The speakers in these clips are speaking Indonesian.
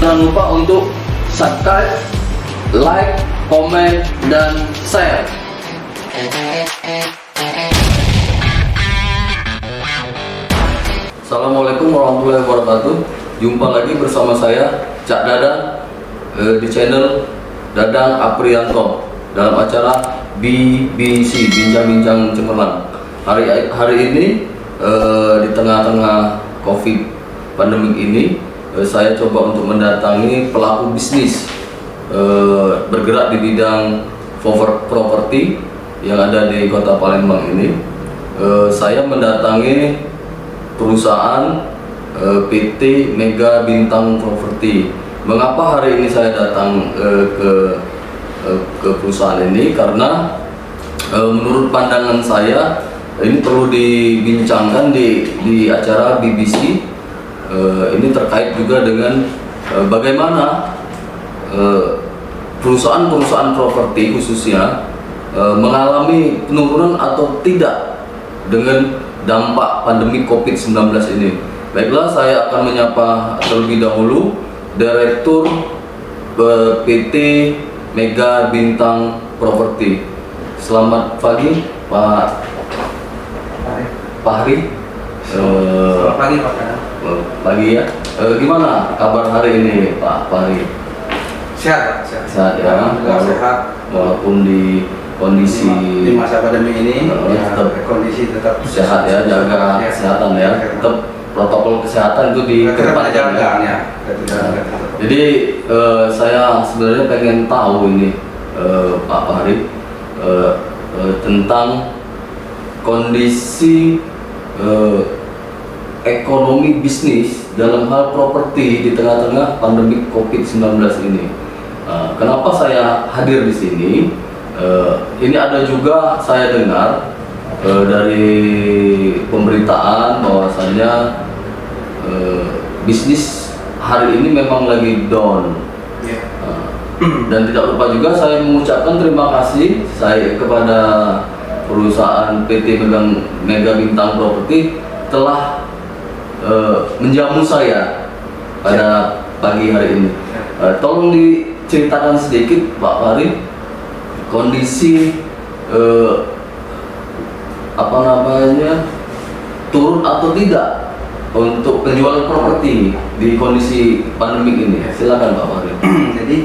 Jangan lupa untuk subscribe, like, komen, dan share. Assalamualaikum warahmatullahi wabarakatuh. Jumpa lagi bersama saya Cak Dadang di channel Dadang Aprianto dalam acara BBC Bincang-Bincang Cemerlang. Hari ini di tengah-tengah COVID pandemik ini, saya coba untuk mendatangi pelaku bisnis bergerak di bidang properti yang ada di Kota Palembang ini. Saya mendatangi perusahaan PT Mega Bintang Properti. Mengapa hari ini saya datang ke perusahaan ini? Karena menurut pandangan saya ini perlu dibincangkan di acara BBC. Ini terkait juga dengan bagaimana perusahaan-perusahaan properti khususnya mengalami penurunan atau tidak dengan dampak pandemi COVID-19 ini. Baiklah, saya akan menyapa terlebih dahulu Direktur PT Mega Bintang Properti. Selamat pagi Pak Fahri. Selamat pagi Pak. Pagi ya. Gimana kabar hari ini Pak Fahri? Sehat. Sehat ya. Sehat. Walaupun di kondisi di masa pandemi ini, tetap kondisi tetap sehat ya, jaga kesehatan ya. Tetap protokol kesehatan itu dikedepankan ya. Jadi saya sebenarnya pengen tahu ini Pak Fahri tentang kondisi ekonomi bisnis dalam hal properti di tengah-tengah pandemi COVID-19 ini. Kenapa saya hadir di sini? Ini ada juga saya dengar dari pemberitaan bahwasanya bisnis hari ini memang lagi down. Dan tidak lupa juga saya mengucapkan terima kasih saya kepada perusahaan PT Mega Bintang Properti telah menjamu saya pada pagi hari ini. Tolong diceritakan sedikit Pak Fahri kondisi turun atau tidak untuk penjualan properti di kondisi pandemik ini. Silakan Pak Fahri. Jadi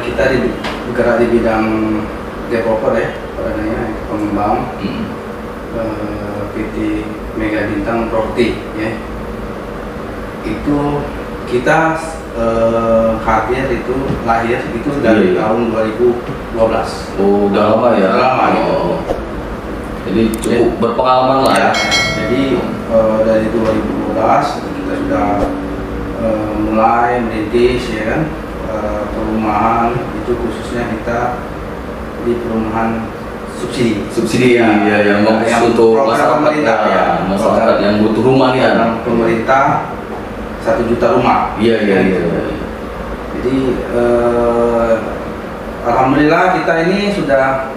kita bergerak di bidang developer ya, pengembang. PT Mega Bintang Properti ya, itu kita lahir itu dari tahun 2012. Oh, udah lama ya? Udah lama gitu. Jadi cukup berpengalaman lah ya. Jadi dari 2012 kita sudah mulai merintis ya kan, perumahan itu khususnya kita di perumahan subsidi ya, yang untuk masyarakat yang butuh rumah nih ya. Pemerintah 1 juta rumah. Iya. Jadi alhamdulillah kita ini sudah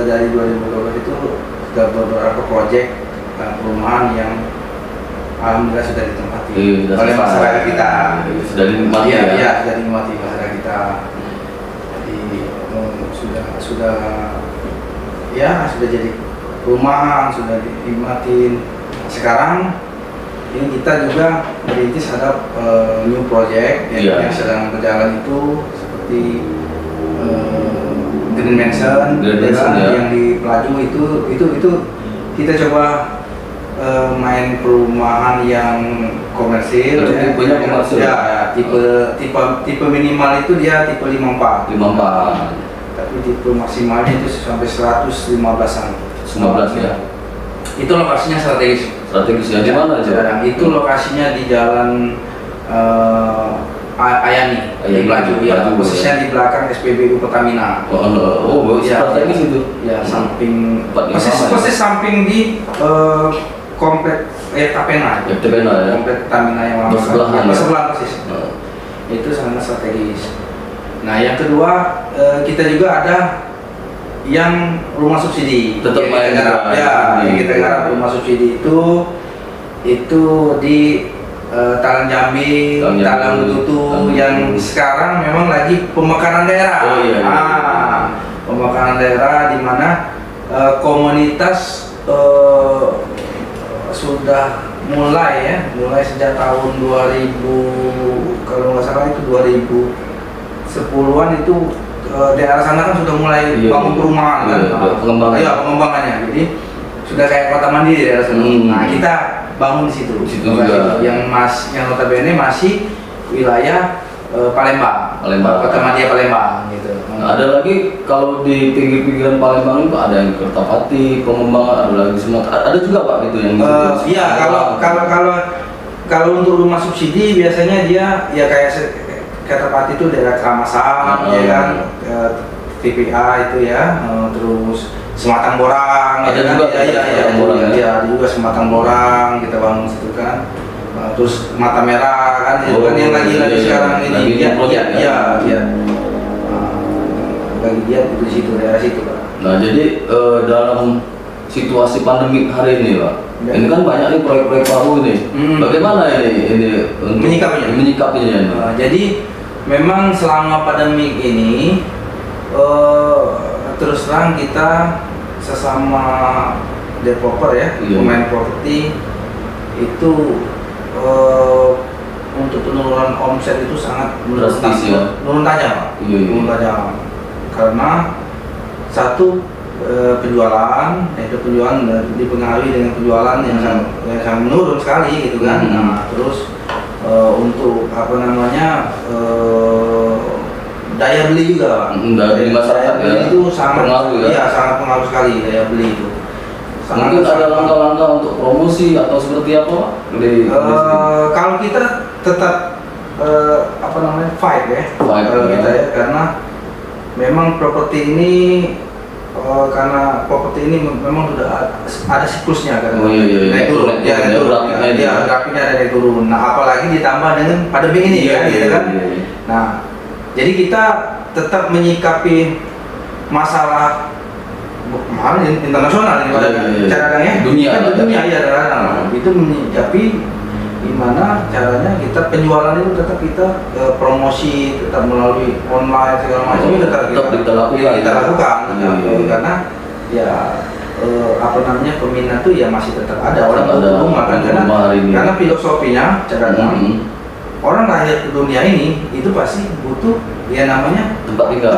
dari 2012 itu sudah beberapa proyek perumahan yang alhamdulillah sudah ditempati oleh masyarakat kita. Sudah dinikmati ya. Sudah dinikmati masyarakat kita. Jadi sudah jadi perumahan, sudah dinikmatin. Sekarang ini kita juga merintis ada new project yang sedang berjalan itu seperti Green Mansion ya. yang di Pelaju itu kita coba main perumahan yang komersil. Tipenya komersil. Ya, tipe minimal itu dia tipe 54. 54. Tapi tipe maksimalnya itu sampai 115-an. 15 ya. Itu lokasinya strategis. Strategis ya, di mana aja? Itu lokasinya di Jalan Ayani, di Pelaju, ya, posisinya di belakang SPBU Pertamina. Strategis itu. Ya, samping persis samping di komplek Tapena. Tapena ya. Komplek Pertamina yang lama. Bersebelahan. Bersebelahan persis. Itu sangat strategis. Nah, yang kedua kita juga ada yang rumah subsidi. Tetap main kita garap rumah subsidi itu di Talang Jambi, Talang Bututu yang sekarang memang lagi pemekaran daerah. Pemekaran daerah di mana komunitas sudah mulai sejak tahun 2000, kalau nggak salah itu 2010-an itu daerah sana kan sudah mulai bangun perumahan kan, pengembangannya. Jadi sudah kayak kota mandiri daerah sana. Nah, kita bangun di situ juga. Yang notabene masih wilayah Palembang, kota Madia Palembang gitu. Ada lagi kalau di pinggir-pinggiran Palembang itu ada yang Kertapati, pengembangan, ada lagi Sumatera, ada juga Pak itu yang iya, kalau untuk rumah subsidi biasanya dia ya kayak Kertapati itu daerah Keramasan, ya kan, TPA itu ya, terus Sematang Borang, ada juga ada juga Sematang Borang kita bangun situ kan, terus Mata Merah kan, itu kan yang lagi sekarang ini, lagi dia di situ daerah situ Pak. Nah jadi dalam situasi pandemi hari ini Pak, ini kan banyak nih proyek-proyek baru ini, bagaimana ini untuk menyikapinya? Jadi memang selama pandemi ini terus terang kita sesama developer ya, pemain properti itu untuk penurunan omset itu sangat menurun tajam. Menurun tajam karena satu penjualan dipengaruhi dengan penjualan yang sangat menurun sekali gitu kan. Nah, terus untuk daya beli juga, dari masyarakat itu sangat pengaruh sekali daya beli itu. Mungkin ada langkah-langkah untuk promosi atau seperti apa? Kalau kita tetap fight ya, kita ya, karena memang properti ini memang sudah ada siklusnya kan, naik turun, grafiknya ada naik turun. Nah, apalagi ditambah dengan pandemi ini gitu kan. Nah, jadi kita tetap menyikapi masalah internasional caranya dunia itu menyikapi gimana caranya kita penjualan itu tetap kita promosi tetap melalui online segala macam itu tetap kita lakukan karena ya peminat tuh ya masih tetap ada orang butuh rumah kan, karena filosofinya cadangnya orang lahir ke dunia ini itu pasti butuh ya namanya tempat tinggal.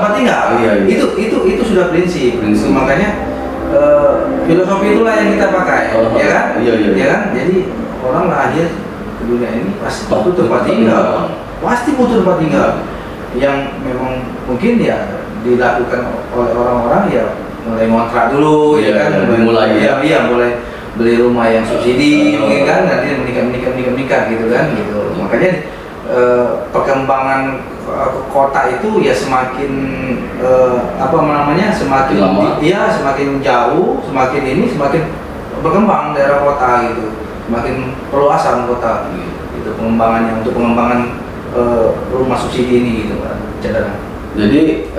Itu sudah prinsip. Makanya filosofi itulah yang kita pakai, ya kan? Ya kan? Jadi orang lahir ke dunia ini pasti butuh tempat tinggal. Pasti butuh tempat tinggal. Yang memang mungkin ya dilakukan oleh orang-orang ya mulai ngontrak dulu, ya kan? Mulai beli rumah yang subsidi, mungkin kan nanti menikah gitu kan, gitu. Makanya perkembangan kota itu ya semakin semakin lama, semakin jauh, semakin berkembang daerah kota gitu, semakin perluasan kota gitu, untuk pengembangan rumah subsidi ini gitu Pak. Jadi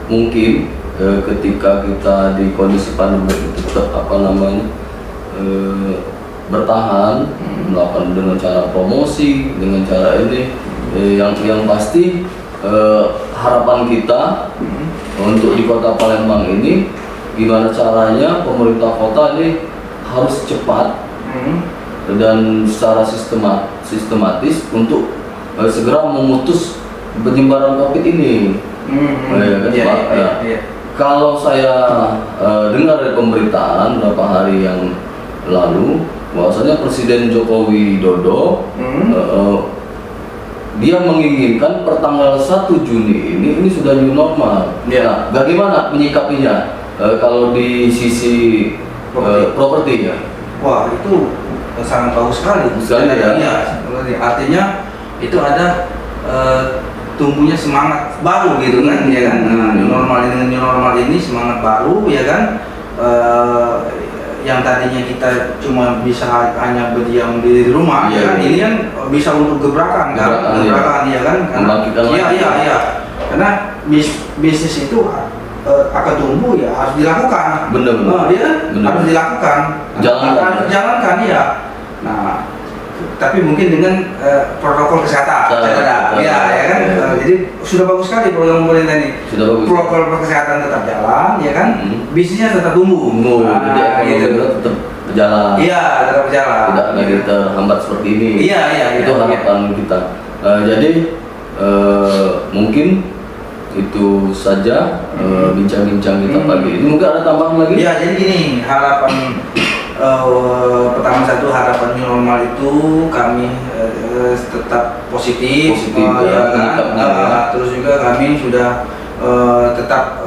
mungkin ketika kita di kondisi pandemi itu tetap bertahan, melakukan dengan cara promosi, dengan cara ini yang pasti harapan kita untuk di kota Palembang ini gimana caranya pemerintah kota ini harus cepat dan secara sistematis untuk segera memutus penyebaran COVID ini. Kalau saya dengar dari pemberitaan beberapa hari yang lalu bahwasanya Presiden Joko Widodo dia menginginkan pertanggal 1 Juni ini sudah new normal. Nah, bagaimana menyikapinya kalau di sisi properti ya? Wah, itu sangat bagus sekali. Ya. Artinya itu ada tumbuhnya semangat baru gitu kan, ya kan. New normal ini semangat baru, ya kan. Yang tadinya kita cuma bisa hanya berdiam di rumah, ya kan, ini kan bisa untuk gebrakan kan, ya kan, iya, karena bisnis itu akan tumbuh ya harus dilakukan, harus dilakukan, harus dijalankan ya. Nah, tapi mungkin dengan protokol kesehatan, ya kan. Jadi sudah bagus sekali program pemerintah ini. Protokol kesehatan tetap jalan, ya kan. Bisnisnya tetap tumbuh. Jadi ekonomi tetap berjalan. Iya, tetap berjalan. Tidak lagi terhambat seperti ini. Iya. Itu harapan kita. Jadi mungkin itu saja bincang-bincang kita pagi ini. Mungkin ada tambahan lagi? Ya, jadi gini, harapan pertama satu, harapan new normal itu kami tetap positif, ya kan. Terus juga kami sudah tetap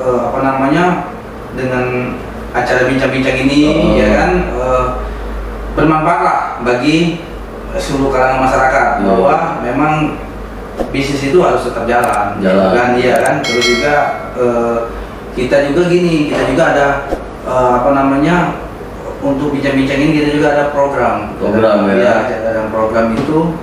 dengan acara bincang-bincang ini, ya kan, bermanfaatlah bagi seluruh kalangan masyarakat bahwa memang bisnis itu harus tetap jalan. Kan, iya kan. Terus juga kita juga ada untuk bincang-bincang ini kita juga ada program ya. Dalam program itu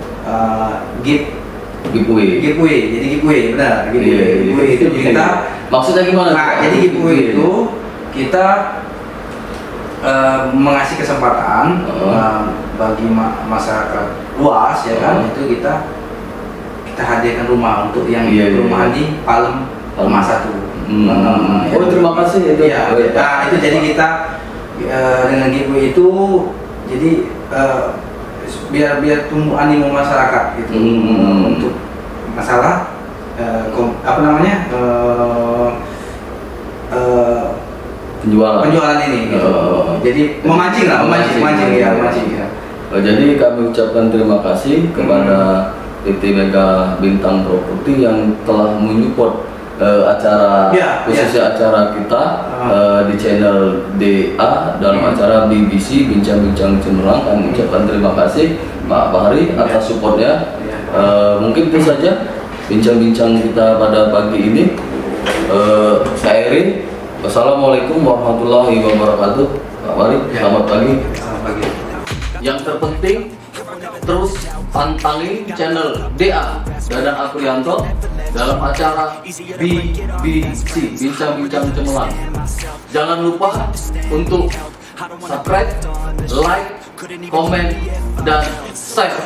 giveaway. Jadi giveaway, benar. Giveaway itu kita maksudnya gimana? Nah, jadi giveaway itu kita mengasih kesempatan bagi masyarakat luas, ya kan. Itu kita hadirkan rumah untuk yang perumahan di Palem 1. Terima kasih itu. Ya, nah, itu jadi kita dengan giveaway itu jadi biar tumbuh animo masyarakat gitu untuk masalah penjualan ini gitu. Jadi memancing ya. Jadi kami ucapkan terima kasih kepada PT Mega Bintang Properti yang telah menyupport acara khususnya acara kita di channel DA dalam acara BBC Bincang-Bincang Cemerlang. Kami ucapkan terima kasih Pak Bahri atas supportnya. Mungkin itu saja bincang-bincang kita pada pagi ini. Saya Eri. Wassalamualaikum warahmatullahi wabarakatuh. Pak Bahri, selamat pagi. Yang terpenting terus pantangin channel DA Dadan Afrianto dalam acara BBC Bincang-Bincang Cemerlang. Jangan lupa untuk subscribe, like, komen, dan share.